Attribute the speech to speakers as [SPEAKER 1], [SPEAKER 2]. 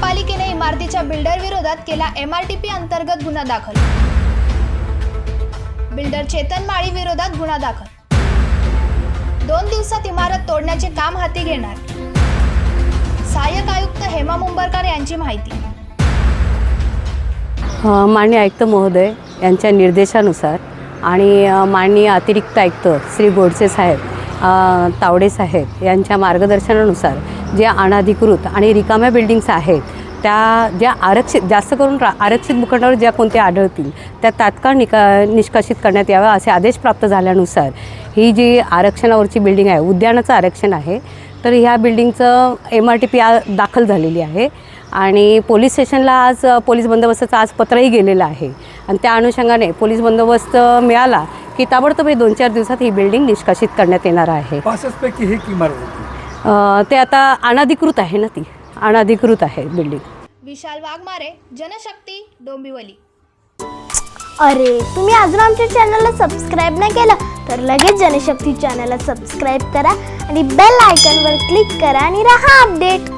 [SPEAKER 1] महापालिकेने इमारतीच्या बिल्डर विरोधात केला MRTP अंतर्गत गुन्हा दाखल। बिल्डर चेतन माळी विरोधात गुन्हा दाखल। 2 दिवसात इमारत तोडण्याचे काम हाती घेणार, सहाय्यक आयुक्त हेमा मुंबरकर यांची माहिती।
[SPEAKER 2] माननीय आयुक्त महोदय यांच्या निर्देशानुसार आणि माननीय अतिरिक्त आयुक्त श्री गोडसे साहेब, तावडे साहेब यांच्या मार्गदर्शनानुसार ज्या अनधिकृत आणि रिकाम्या बिल्डिंग्स आहेत त्या ज्या आरक्षित, जास्त करून आरक्षित भूखंडावर ज्या कोणत्या आढळतील त्या तात्काळ निष्कासित करण्यात याव्या असे आदेश प्राप्त झाल्यानुसार ही जी आरक्षणावरची बिल्डिंग आहे, उद्यानाचं आरक्षण आहे, तर ह्या बिल्डिंगचं MRTP दाखल झालेली आहे आणि पोलीस स्टेशनला आज पोलीस बंदोबस्ताचं आज पत्रही गेलेलं आहे आणि त्या अनुषंगाने पोलीस बंदोबस्त मिळाला की ताबडतोब 2-4 दिवसात ही बिल्डिंग निष्कासित करण्यात येणार आहे।
[SPEAKER 3] 65 पैकी हे इमारत
[SPEAKER 2] ते आता अनधिकृत आहे ना, ती अनधिकृत आहे बिल्डिंग।
[SPEAKER 1] विशाल वाघमारे, जनशक्ती, डोंबिवली।
[SPEAKER 4] अरे, तुम्ही अजून आमच्या चॅनलला सबस्क्राईब नाही केलं तर लगेच जनशक्ती चॅनलला सबस्क्राईब करा आणि बेल आयकॉनवर क्लिक करा आणि रहा अपडेट।